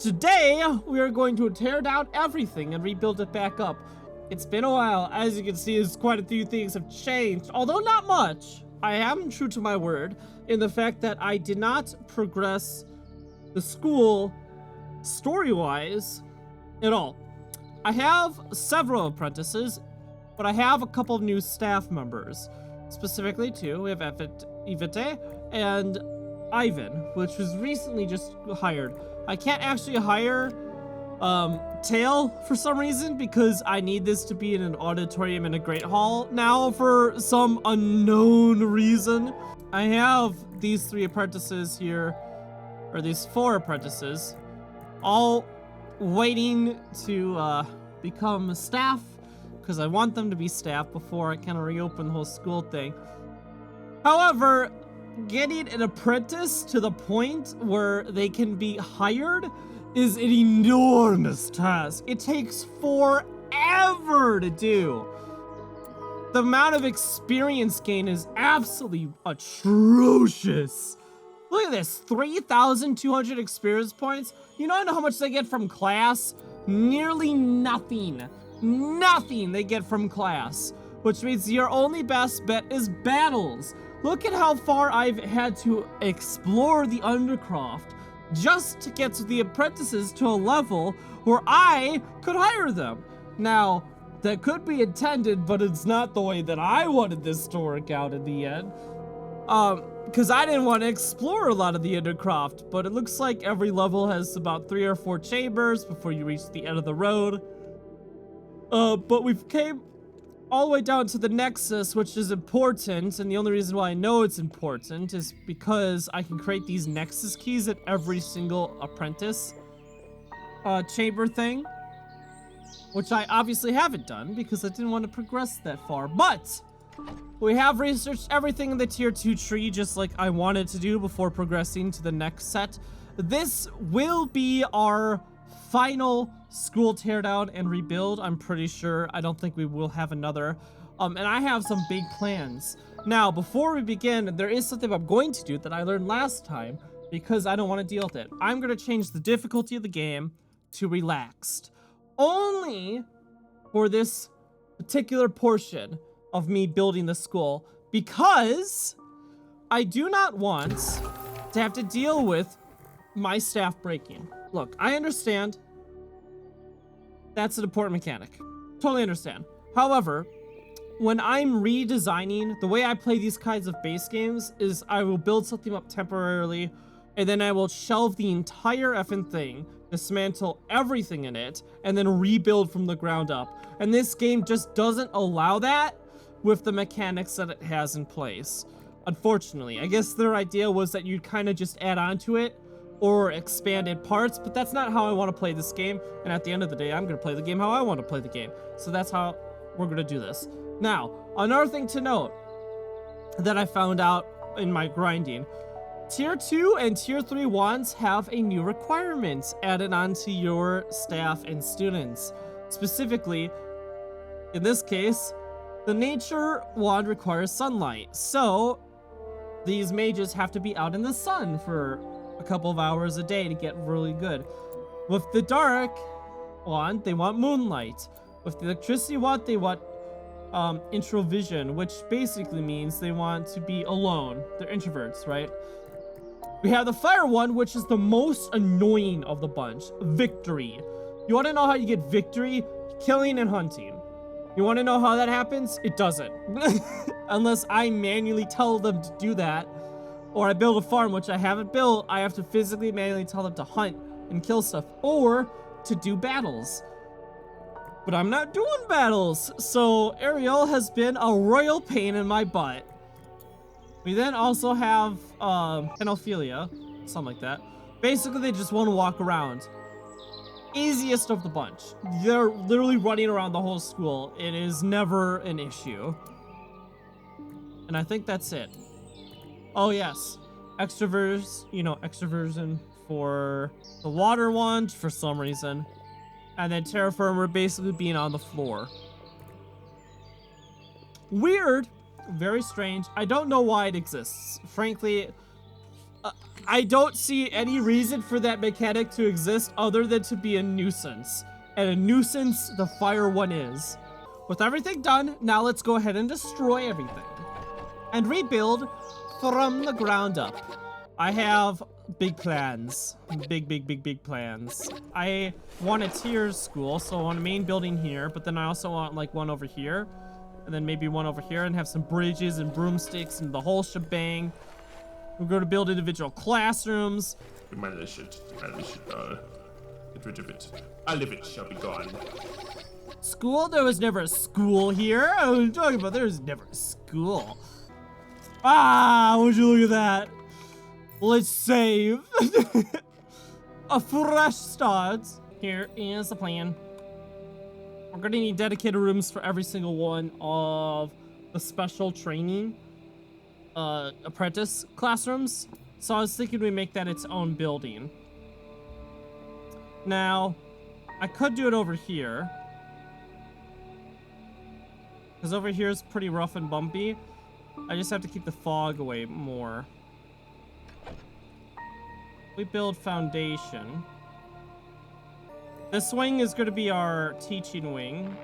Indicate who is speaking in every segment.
Speaker 1: Today, we are going to tear down everything and rebuild it back up. It's been a while. As you can see, there's quite a few things have changed, although not much. I am true to my word in the fact that I did not progress the school story-wise at all. I have several apprentices, but I have a couple of new staff members. Specifically two. We have Ivete and Ivan, which was recently just hired. I can't actually hire Tail for some reason because I need this to be in an auditorium in a great hall now for some unknown reason. I have these three apprentices here, or these four apprentices, all waiting to become staff because I want them to be staff before I kind of reopen the whole school thing. However, getting an apprentice to the point where they can be hired is an enormous task. It takes forever to do. The amount of experience gain is absolutely atrocious. Look at this, 3,200 experience points. You know how much they get from class? Nearly nothing. Nothing they get from class, which means your only best bet is battles. Look at how far I've had to explore the Undercroft just to get to the apprentices to a level where I could hire them. Now, that could be intended, but it's not the way that I wanted this to work out in the end. Because I didn't want to explore a lot of the Undercroft, but it looks like every level has about 3 or 4 chambers before you reach the end of the road. But we've came all the way down to the Nexus, which is important, and the only reason why I know it's important is because I can create these Nexus keys at every single apprentice chamber thing, which I obviously haven't done because I didn't want to progress that far. But we have researched everything in the tier 2 tree just like I wanted to do before progressing to the next set. This will be our final school teardown and rebuild, I'm pretty sure. I don't think we will have another. And I have some big plans. Now, before we begin, there is something I'm going to do that I learned last time because I don't want to deal with it. I'm going to change the difficulty of the game to relaxed. Only for this particular portion of me building the school because I do not want to have to deal with my staff breaking. Look, I understand that's an important mechanic. Totally understand. However, when I'm redesigning, the way I play these kinds of base games is I will build something up temporarily, and then I will shelve the entire effing thing, dismantle everything in it, and then rebuild from the ground up. And this game just doesn't allow that with the mechanics that it has in place. Unfortunately, I guess their idea was that you'd kind of just add on to it or expanded parts, but that's not how I want to play this game. And at the end of the day, I'm going to play the game how I want to play the game. So that's how we're going to do this. Now, another thing to note that I found out in my grinding, tier 2 and tier 3 wands have a new requirement added onto your staff and students. Specifically, in this case, the nature wand requires sunlight. So these mages have to be out in the sun for a couple of hours a day to get really good. With the dark wand, they want moonlight. With the electricity wand, they want introvision, which basically means they want to be alone. They're introverts, right? We have the fire one, which is the most annoying of the bunch. Victory. You want to know how you get victory? Killing and hunting. You want to know how that happens? It doesn't. Unless I manually tell them to do that, or I build a farm, which I haven't built. I have to physically manually tell them to hunt and kill stuff, or to do battles. But I'm not doing battles, so Ariel has been a royal pain in my butt. We then also have Penophilia, something like that. Basically, they just want to walk around. Easiest of the bunch. They're literally running around the whole school. It is never an issue. And I think that's it. Oh yes, extroversion for the water wand for some reason. And then terraformer basically being on the floor. Weird, very strange. I don't know why it exists. Frankly, I don't see any reason for that mechanic to exist other than to be a nuisance. And a nuisance the fire one is. With everything done, now let's go ahead and destroy everything. And rebuild from the ground up. I have big plans. Big plans. I want a tier school, so I want a main building here, but then I also want like one over here. And then maybe one over here and have some bridges and broomsticks and the whole shebang. We're going to build individual classrooms.
Speaker 2: Demolish it, get rid of it. All of it shall be gone.
Speaker 1: School? There was never a school here. I was talking about there was never a school. Ah, would you look at that? Let's save. A fresh start. Here is the plan. We're gonna need dedicated rooms for every single one of the special training apprentice classrooms. So I was thinking we make that its own building. Now, I could do it over here. Because over here is pretty rough and bumpy. I just have to keep the fog away more. We build foundation. This wing is going to be our teaching wing.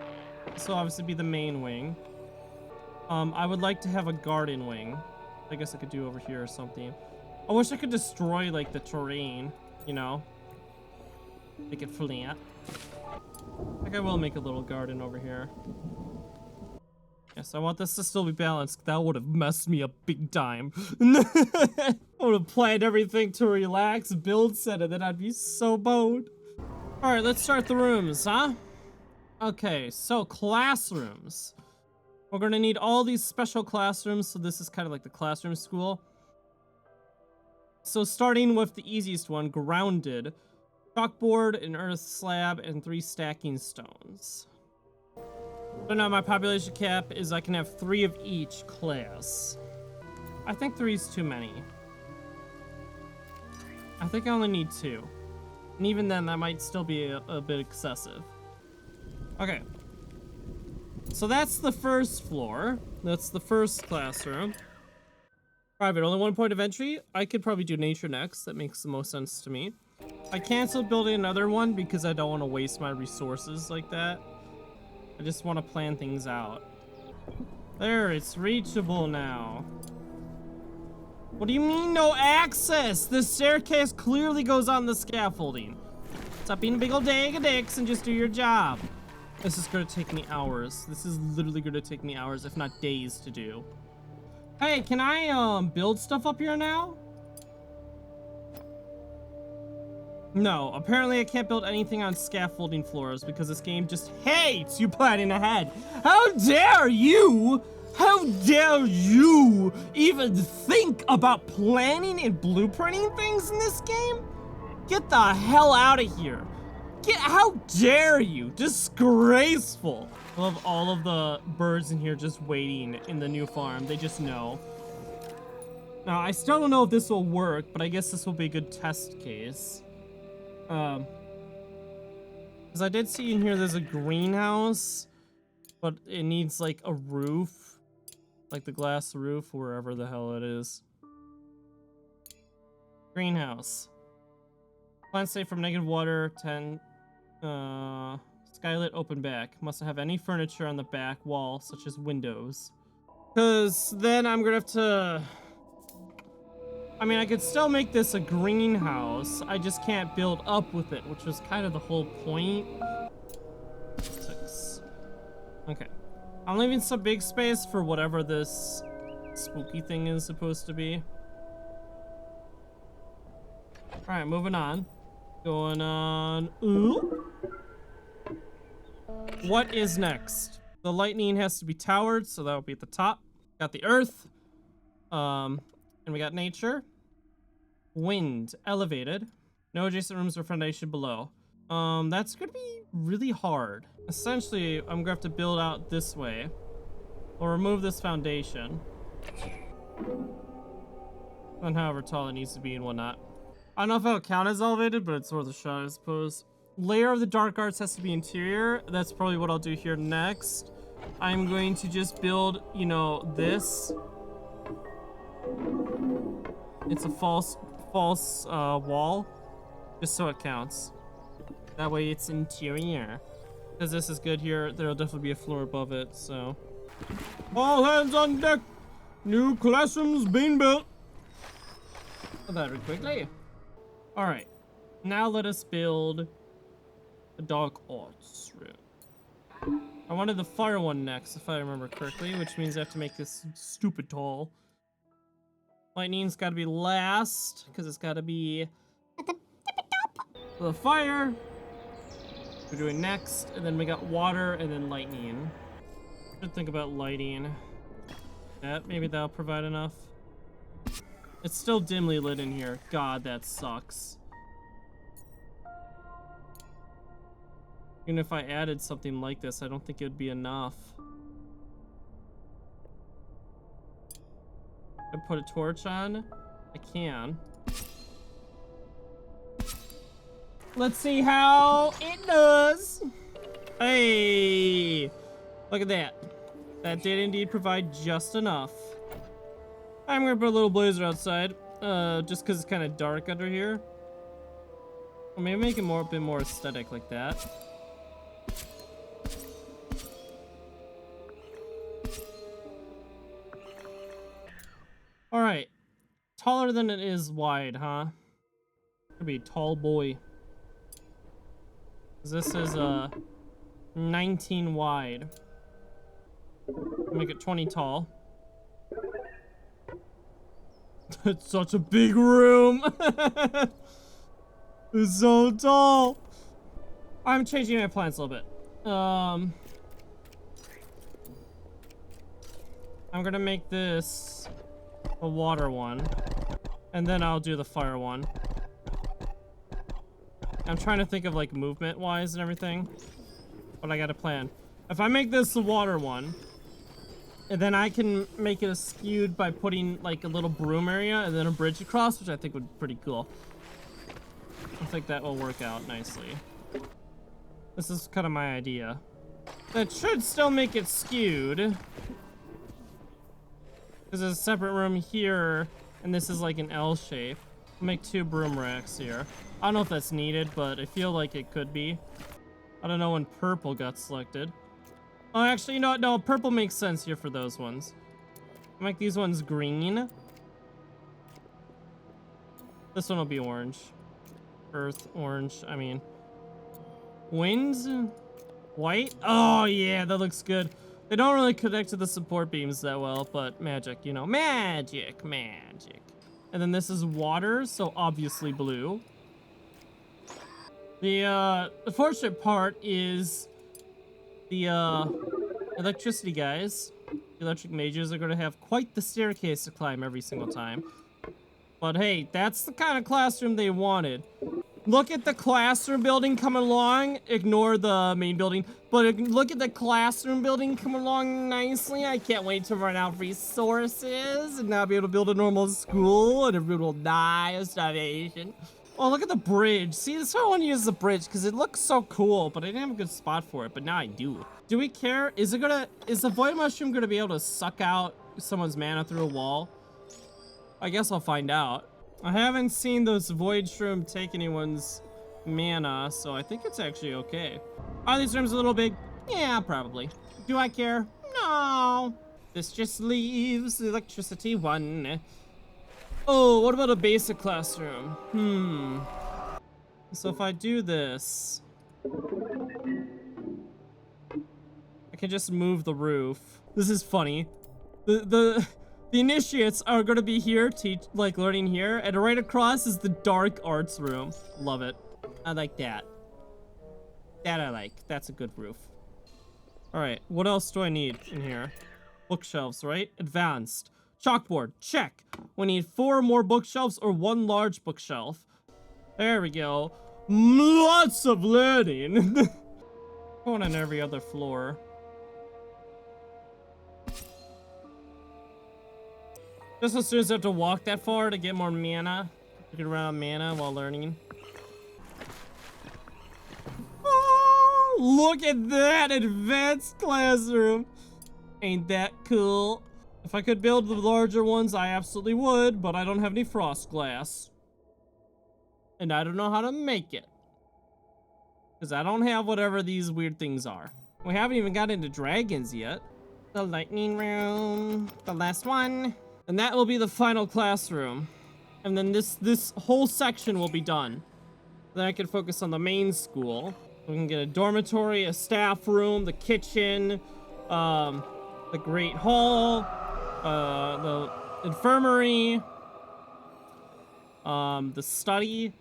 Speaker 1: This will obviously be the main wing. I would like to have a garden wing. I guess I could do over here or something. I wish I could destroy like the terrain, you know? Make it flat. I think I will make a little garden over here. Yes, I want this to still be balanced. That would have messed me up big time. I would have planned everything to relax, build set, and then I'd be so boned. Alright, let's start the rooms, huh? Okay, so classrooms. We're gonna need all these special classrooms, so this is kind of like the classroom school. So starting with the easiest one, grounded. Chalkboard, an earth slab, and 3 stacking stones. So now my population cap is I can have 3 of each class. I think 3 is too many. I think I only need 2. And even then, that might still be a bit excessive. Okay. So that's the first floor. That's the first classroom. Private, only 1 point of entry. I could probably do nature next. That makes the most sense to me. I canceled building another one because I don't want to waste my resources like that. I just want to plan things out. There, it's reachable now. What do you mean no access? The staircase clearly goes on the scaffolding. Stop being a big old dag of dicks and just do your job. This is gonna take me hours. This is literally gonna take me hours, if not days, to do. Hey, can I build stuff up here now? No, apparently I can't build anything on scaffolding floors because this game just hates you planning ahead. How dare you? How dare you even think about planning and blueprinting things in this game? Get the hell out of here. How dare you? Disgraceful. I love all of the birds in here just waiting in the new farm. They just know. Now, I still don't know if this will work, but I guess this will be a good test case. Because I did see in here there's a greenhouse, but it needs like a roof, like the glass roof, wherever the hell it is. Greenhouse. Plant safe from negative water, 10, skylit open back. Must not have any furniture on the back wall, such as windows. Because then I'm gonna have to... I mean, I could still make this a greenhouse. I just can't build up with it, which was kind of the whole point. 6. Okay. I'm leaving some big space for whatever this spooky thing is supposed to be. Alright, moving on. Going on. Ooh. What is next? The lightning has to be towered, so that will be at the top. Got the earth. And we got nature. Wind, elevated. No adjacent rooms or foundation below. That's gonna be really hard. Essentially, I'm gonna have to build out this way. Or remove this foundation. And however tall it needs to be and whatnot. I don't know if it'll count as elevated, but it's worth a shot, I suppose. Layer of the dark arts has to be interior. That's probably what I'll do here next. I'm going to just build, you know, this. It's a false false wall, just so it counts. That way it's interior. Because this is good here, there'll definitely be a floor above it, so. All hands on deck! New classrooms being built! Very quickly. Alright, now let us build a dark arts room. I wanted the fire one next, if I remember correctly, which means I have to make this stupid tall. Lightning's gotta be last, because it's gotta be at the fire. We're doing next, and then we got water, and then lightning. Should think about lighting. Maybe that'll provide enough. It's still dimly lit in here. God, that sucks. Even if I added something like this, I don't think it would be enough. I put a torch on? I can. Let's see how it does. Hey, look at that. That did indeed provide just enough. I'm gonna put a little blazer outside, just because it's kind of dark under here. Or maybe make it a bit more aesthetic like that. All right, taller than it is wide, huh? Gonna be a tall boy. This is 19 wide. Make it 20 tall. It's such a big room. It's so tall. I'm changing my plans a little bit. I'm gonna make this a water one, and then I'll do the fire one. I'm trying to think of like movement wise and everything, but I got a plan. If I make this the water one, and then I can make it skewed by putting like a little broom area and then a bridge across, which I think would be pretty cool. I think that will work out nicely. This is kind of my idea. That should still make it skewed, because there's a separate room here, and this is like an L shape. I'll make 2 broom racks here. I don't know if that's needed, but I feel like it could be. I don't know when purple got selected. Oh, actually, you know what? No, purple makes sense here for those ones. I'll make these ones green. This one will be orange. Earth, orange, I mean. Winds? White? Oh, yeah, that looks good. They don't really connect to the support beams that well, but magic, you know. Magic, magic. And then this is water, so obviously blue. The fortunate part is the electricity guys, the electric mages, are going to have quite the staircase to climb every single time. But hey, that's the kind of classroom they wanted. Look at the classroom building coming along. Ignore the main building. But look at the classroom building coming along nicely. I can't wait to run out of resources and not be able to build a normal school and everyone will die of starvation. Oh, look at the bridge. See, that's why I want to use the bridge, because it looks so cool, but I didn't have a good spot for it, but now I do. Do we care? Is the void mushroom gonna be able to suck out someone's mana through a wall? I guess I'll find out. I haven't seen those void shroom take anyone's mana, so I think it's actually okay. Are these rooms a little big? Yeah, probably. Do I care? No. This just leaves the electricity one. Oh, what about a basic classroom? So if I do this, I can just move the roof. This is funny. The initiates are gonna be here, learning here, and right across is the dark arts room. Love it. I like that. That I like. That's a good roof. All right, what else do I need in here? Bookshelves, right? Advanced. Chalkboard, check. We need 4 more bookshelves or 1 large bookshelf. There we go. Lots of learning. Going on every other floor. Just as soon as I have to walk that far to get more mana. You can run out of mana while learning. Oh, look at that advanced classroom. Ain't that cool? If I could build the larger ones, I absolutely would, but I don't have any frost glass. And I don't know how to make it. Because I don't have whatever these weird things are. We haven't even got into dragons yet. The lightning room, the last one. And that will be the final classroom. And then this whole section will be done. Then I can focus on the main school. We can get a dormitory, a staff room, the kitchen, the great hall, the infirmary, the study,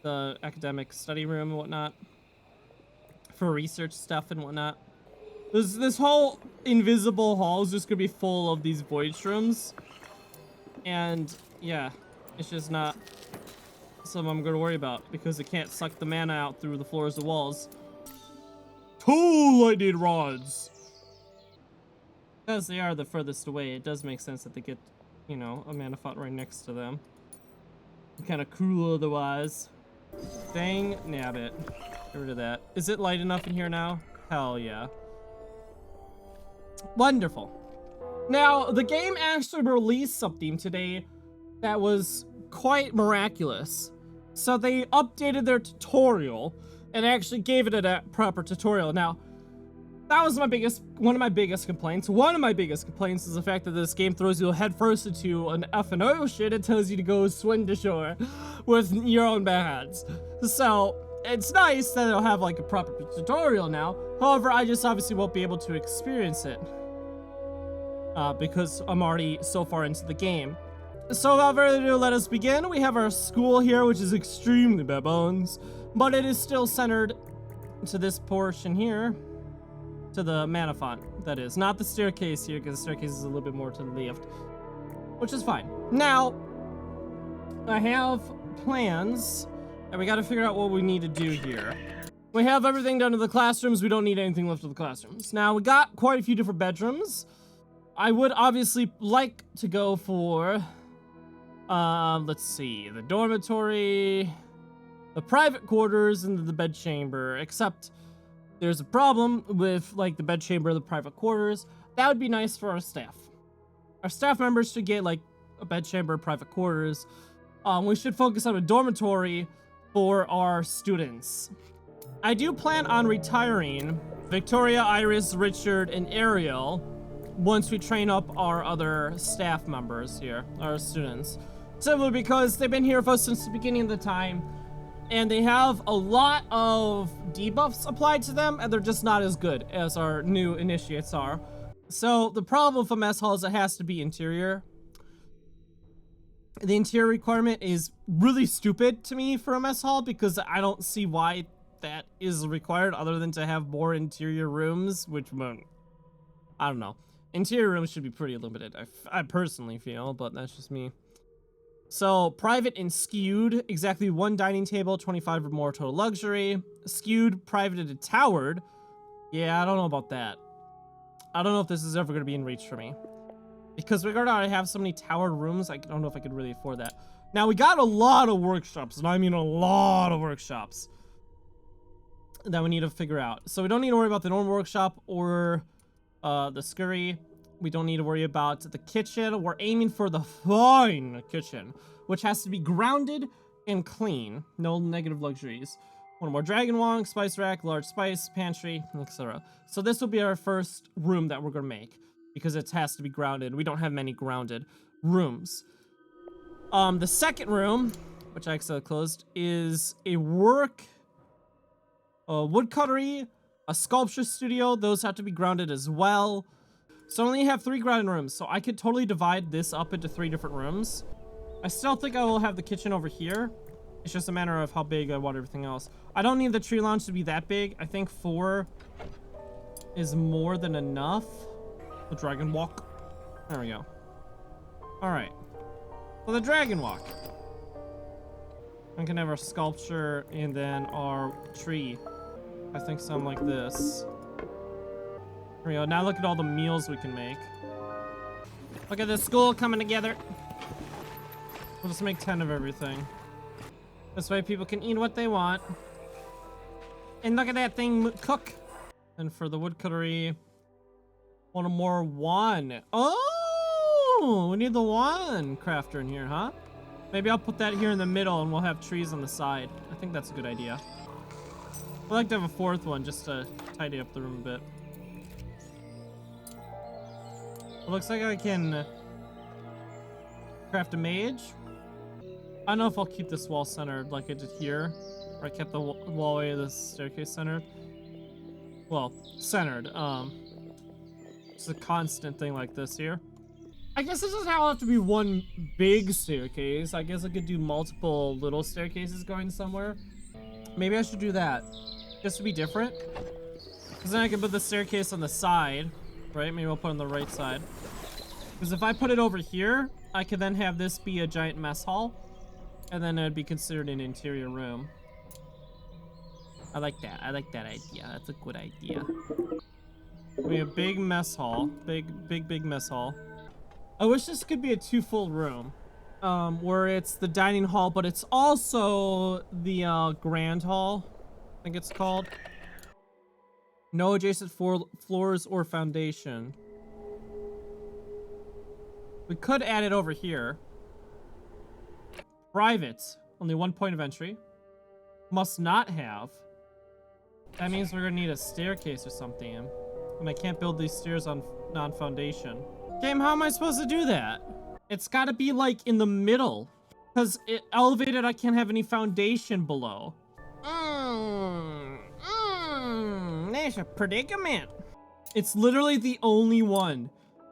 Speaker 1: the academic study room and whatnot, for research stuff and whatnot. This whole invisible hall is just gonna be full of these void shrooms, and yeah, it's just not something I'm gonna worry about because it can't suck the mana out through the floors and walls. 2 lightning rods. Because they are the furthest away, it does make sense that they get, you know, a mana font right next to them. Kind of cool otherwise. Dang nabbit. Get rid of that. Is it light enough in here now? Hell yeah. Wonderful. Now, the game actually released something today that was quite miraculous. So they updated their tutorial and actually gave it a proper tutorial. Now, that was one of my biggest complaints. One of my biggest complaints is the fact that this game throws you headfirst into an effing ocean and tells you to go swim to shore with your own bare hands. So, it's nice that it'll have like a proper tutorial now. However, I just obviously won't be able to experience it. Because I'm already so far into the game. So without further ado, let us begin. We have our school here, which is extremely bare bones, but it is still centered to this portion here. To the mana font, that is. Not the staircase here, because the staircase is a little bit more to the left. Which is fine. Now, I have plans, and we gotta figure out what we need to do here. We have everything done to the classrooms, we don't need anything left of the classrooms. Now, we got quite a few different bedrooms. I would obviously like to go for, let's see, the dormitory, the private quarters, and the bed chamber, except there's a problem with, like, the bed chamber, the private quarters. That would be nice for our staff. Our staff members should get, like, a bed chamber, private quarters. We should focus on a dormitory for our students. I do plan on retiring Victoria, Iris, Richard, and Ariel once we train up our other staff members here, our students. Simply because they've been here with us since the beginning of the time, and they have a lot of debuffs applied to them, and they're just not as good as our new initiates are. So the problem for mess hall is it has to be interior. The interior requirement is really stupid to me for a mess hall because I don't see why that is required other than to have more interior rooms, which, I don't know. Interior rooms should be pretty limited, I personally feel, but that's just me. So, private and skewed, exactly 1 dining table, 25 or more total luxury. Skewed, privated, and towered. Yeah, I don't know about that. I don't know if this is ever going to be in reach for me. Because regarding I have so many towered rooms, I don't know if I could really afford that. Now, we got a lot of workshops, and I mean a lot of workshops that we need to figure out. So we don't need to worry about the normal workshop or the scurry. We don't need to worry about the kitchen. We're aiming for the fine kitchen, which has to be grounded and clean. No negative luxuries. 1 more dragon wong, spice rack, large spice, pantry, etc. So this will be our first room that we're going to make because it has to be grounded. We don't have many grounded rooms. The second room, which I accidentally closed, is a woodcuttery, a sculpture studio. Those have to be grounded as well. So I only have 3 grounded rooms, so I could totally divide this up into 3 different rooms. I still think I will have the kitchen over here. It's just a matter of how big I want everything else. I don't need the tree lounge to be that big. I think 4 is more than enough. The dragon walk. There we go. Alright. So the dragon walk. I can have our sculpture and then our tree. I think something like this. There we go. Now look at all the meals we can make. Look at this school coming together. We'll just make 10 of everything. This way people can eat what they want. And look at that thing cook. And for the woodcuttery, 1 more wand. Oh, we need the wand crafter in here, huh? Maybe I'll put that here in the middle and we'll have trees on the side. I think that's a good idea. I'd like to have a fourth one just to tidy up the room a bit. It looks like I can craft a mage. I don't know if I'll keep this wall centered like I did here. Or I kept the wallway of the staircase centered. Well, centered. It's a constant thing like this here. I guess this doesn't have to be one big staircase. I guess I could do multiple little staircases going somewhere. Maybe I should do that. Just to be different. Because then I can put the staircase on the side. Right? Maybe I'll put it on the right side. Because if I put it over here, I could then have this be a giant mess hall. And then it would be considered an interior room. I like that. I like that idea. That's a good idea. We have a big mess hall. Big mess hall. I wish this could be a two-fold room. Where it's the dining hall, but it's also the grand hall. I think it's called. No adjacent floors or foundation. We could add it over here. Private. Only 1 point of entry. Must not have. That means we're gonna need a staircase or something. And I can't build these stairs on non-foundation. Game, how am I supposed to do that? It's gotta be like in the middle. Because it elevated, I can't have any foundation below. There's a predicament. It's literally the only one.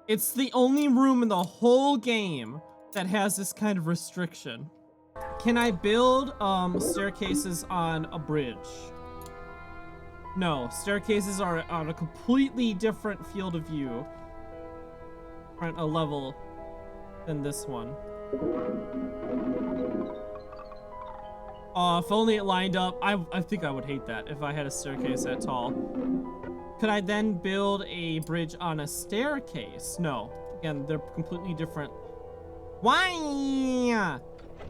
Speaker 1: It's the only room in the whole game that has this kind of restriction. Can I build staircases on a bridge? No, staircases are on a completely different field of view. Different a level than this one. If only it lined up. I think I would hate that if I had a staircase that tall. Could I then build a bridge on a staircase? No. Again, they're completely different. Why?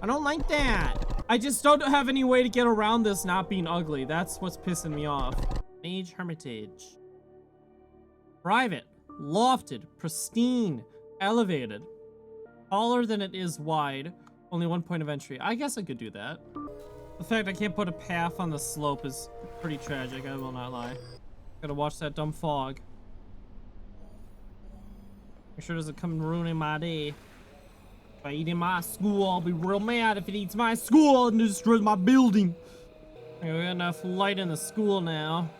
Speaker 1: I don't like that. I just don't have any way to get around this not being ugly. That's what's pissing me off. Mage Hermitage. Private. Lofted. Pristine. Elevated. Taller than it is wide. Only 1 point of entry. I guess I could do that. The fact I can't put a path on the slope is pretty tragic, I will not lie. Gotta watch that dumb fog. Make sure it doesn't come ruining my day. If I eat in my school, I'll be real mad if it eats my school and destroys my building. We got enough light in the school now.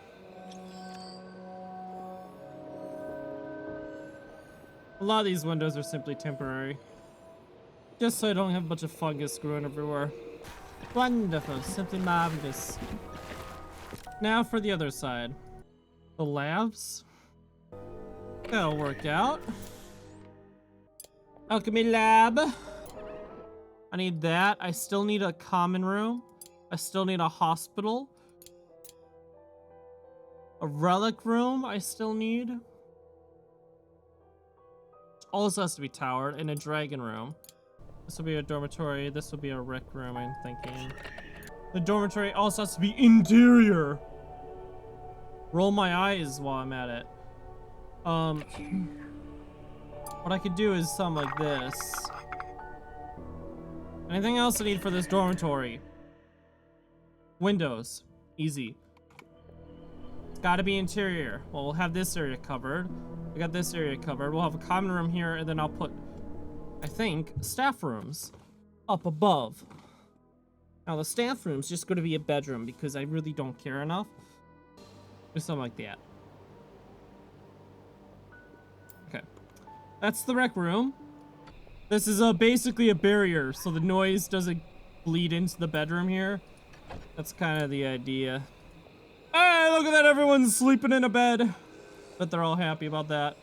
Speaker 1: A lot of these windows are simply temporary. Just so I don't have a bunch of fungus growing everywhere. Wonderful, simply marvelous. Now for the other side. The labs. That'll work out. Alchemy lab. I need that. I still need a common room. I still need a hospital. A relic room I still need. Also has to be towered. And a dragon room. This will be a dormitory. This will be a rec room, I'm thinking. The dormitory also has to be interior. Roll my eyes while I'm at it. What I could do is something like this. Anything else I need for this dormitory? Windows. Easy. It's gotta be interior. Well, we'll have this area covered. We got this area covered. We'll have a common room here, and then I'll put, I think, staff rooms up above. Now, the staff room's just gonna be a bedroom because I really don't care enough. Do something like that. Okay. That's the rec room. This is basically a barrier so the noise doesn't bleed into the bedroom here. That's kind of the idea. Hey, look at that, everyone's sleeping in a bed. But they're all happy about that.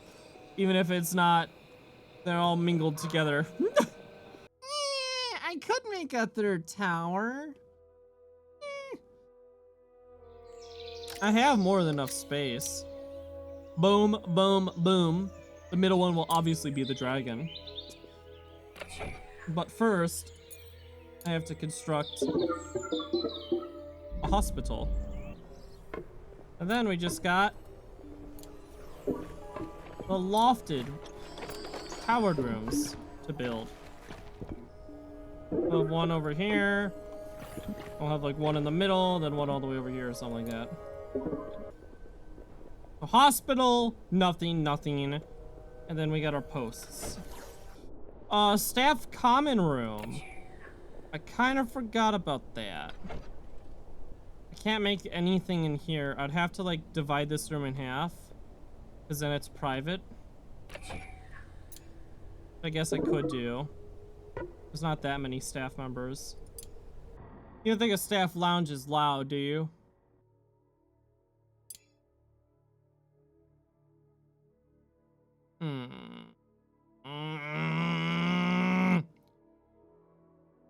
Speaker 1: Even if it's not, they're all mingled together. I could make a third tower. I have more than enough space. Boom, boom, boom. The middle one will obviously be the dragon. But first, I have to construct a hospital. And then we just got the lofted towered rooms to build. We'll have one over here. We'll have like one in the middle, then one all the way over here or something like that. A hospital, nothing. And then we got our posts. Staff common room. I kind of forgot about that. I can't make anything in here. I'd have to like divide this room in half, because then it's private. I guess I could do. There's not that many staff members. You don't think a staff lounge is loud, do you?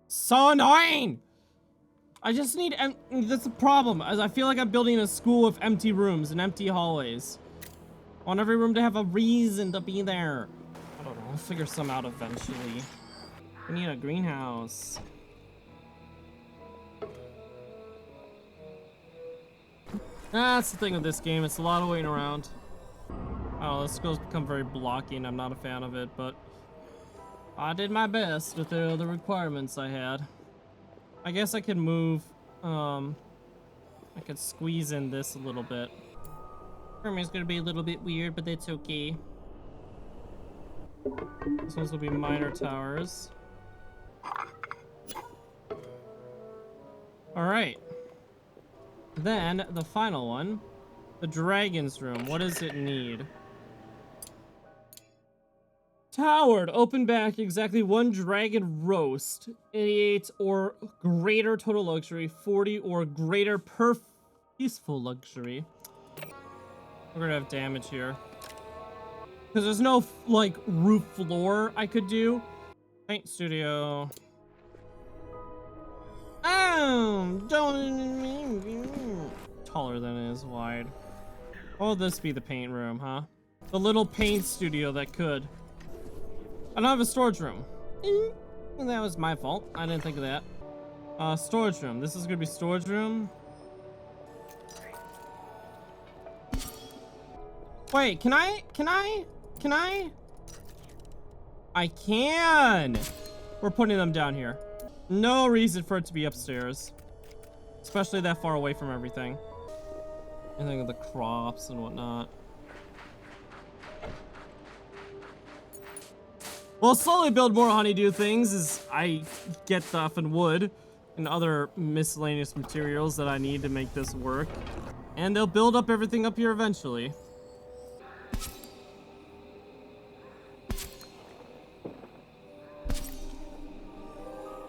Speaker 1: So annoying! I just need that's the problem, as I feel like I'm building a school of empty rooms and empty hallways. I want every room to have a reason to be there. I don't know, I'll figure some out eventually. We need a greenhouse. That's the thing with this game, it's a lot of waiting around. Oh, this skill's become very blocky and I'm not a fan of it, but I did my best with the requirements I had. I guess I can move, I could squeeze in this a little bit. Is gonna be a little bit weird, but that's okay. This one's will be minor towers. Alright. Then, the final one. The dragon's room. What does it need? Towered. Open back. Exactly 1 dragon roast. 88 or greater total luxury. 40 or greater peaceful luxury. We're gonna have damage here. Because there's no, like, roof floor I could do. Paint studio. Oh, don't... Taller than it is wide. Oh, this be the paint room, huh? The little paint studio that could. I don't have a storage room. That was my fault. I didn't think of that. Storage room. This is gonna be storage room. Wait, can I? I can! We're putting them down here. No reason for it to be upstairs. Especially that far away from everything. Anything with the crops and whatnot. We'll slowly build more honeydew things as I get stuff and wood and other miscellaneous materials that I need to make this work. And they'll build up everything up here eventually.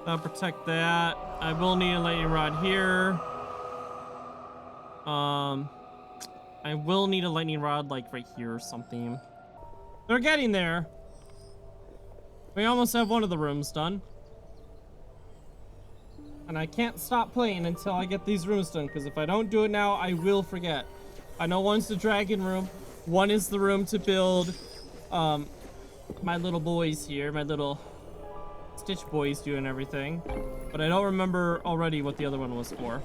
Speaker 1: I'll protect that. I will need a lightning rod here. I will need a lightning rod like right here or something. They're getting there. We almost have one of the rooms done. And I can't stop playing until I get these rooms done, because if I don't do it now, I will forget. I know one's the dragon room. One is the room to build my little boys here, my little Stitch boys doing everything. But I don't remember already what the other one was for.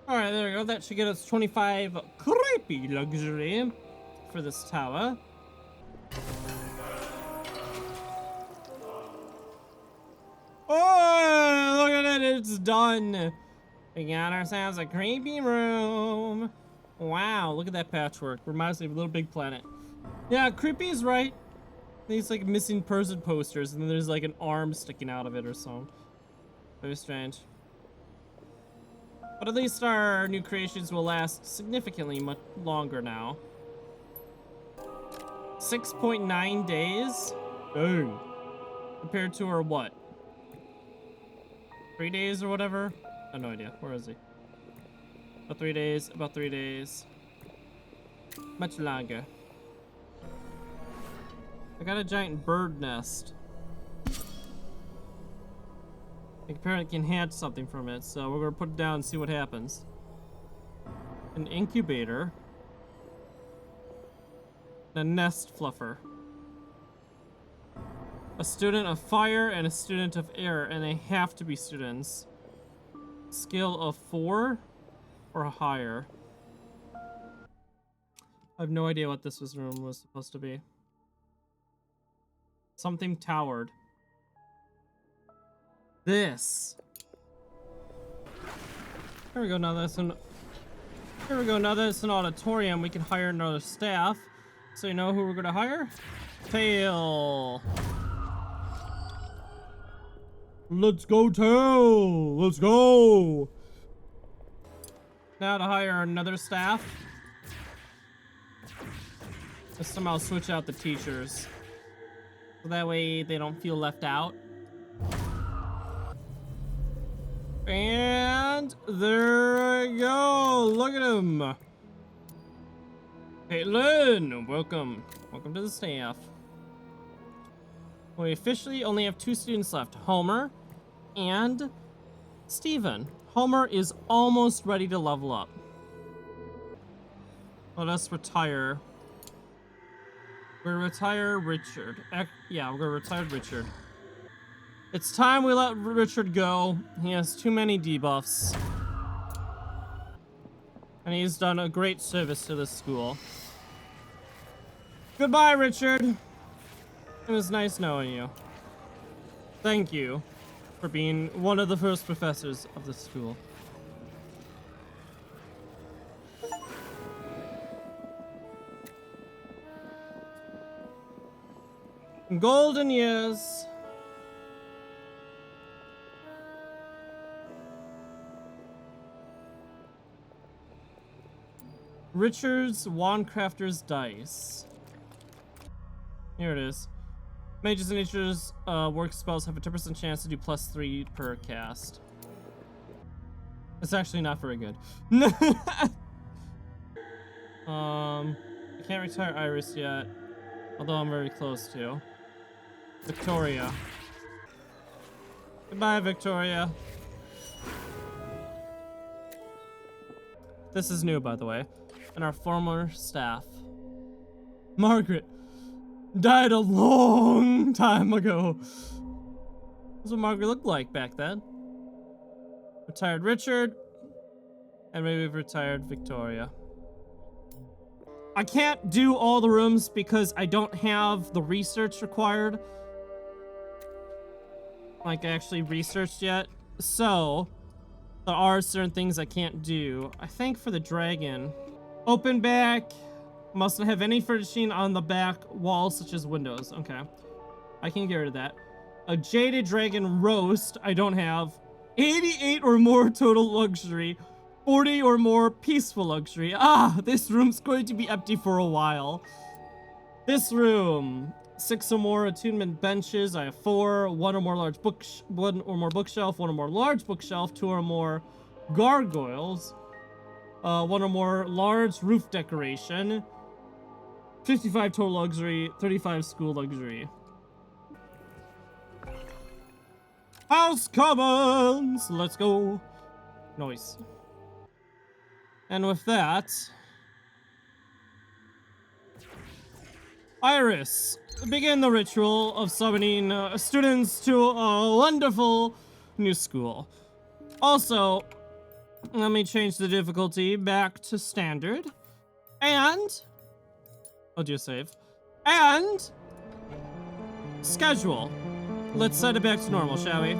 Speaker 1: Alright, there we go. That should get us 25 creepy luxury for this tower. Oh, look at it. It's done. We got ourselves a creepy room. Wow, look at that patchwork. Reminds me of Little Big Planet. Yeah, creepy is right. These like missing person posters, and then there's like an arm sticking out of it or something. Very strange. But at least our new creations will last significantly much longer now. 6.9 days? Dang. Compared to our what? 3 days or whatever? I have no idea. Where is he? About 3 days. About 3 days. Much longer. I got a giant bird nest. Apparently can hatch something from it, so we're gonna put it down and see what happens. An incubator. A nest fluffer. A student of fire and a student of air, and they have to be students. Skill of 4 or higher. I have no idea what this room was supposed to be. Something towered. this. Here we go. Now that's an. Here we go. Now that it's an auditorium, we can hire another staff. So you know who we're gonna hire? Tail. Let's go, Tail. Let's go. Now to hire another staff. This time I'll switch out the teachers. So that way they don't feel left out. And there we go. Look at him. Caitlin, welcome. Welcome to the staff. We officially only have 2 students left. Homer and Steven. Homer is almost ready to level up. Let us retire. We're gonna retire Richard. Yeah, we're gonna retire Richard. It's time we let Richard go. He has too many debuffs. And he's done a great service to this school. Goodbye, Richard. It was nice knowing you. Thank you for being one of the first professors of the school. Golden years. Richard's Wandcrafter's Dice. Here it is. Mages and Nature's work spells have a 10% chance to do +3 per cast. It's actually not very good. I can't retire Iris yet, although I'm very close to. Victoria. Goodbye, Victoria. This is new, by the way. And our former staff. Margaret died a long time ago. That's what Margaret looked like back then. Retired Richard. And maybe we've retired Victoria. I can't do all the rooms because I don't have the research required. Like, actually researched yet. So, there are certain things I can't do. I think for the dragon. Open back. Mustn't have any furnishing on the back walls, such as windows. Okay. I can get rid of that. A jaded dragon roast. I don't have. 88 or more total luxury. 40 or more peaceful luxury. Ah, this room's going to be empty for a while. This room. 6 or more attunement benches. I have 4. 1 or more large one or more bookshelf. 1 or more large bookshelf. 2 or more gargoyles. 1 or more large roof decoration. 55 total luxury. 35 school luxury. House Commons! Let's go. Noise. And with that, Iris, begin the ritual of summoning students to a wonderful new school. Also, let me change the difficulty back to standard. And I'll do a save. And schedule. Let's set it back to normal, shall we?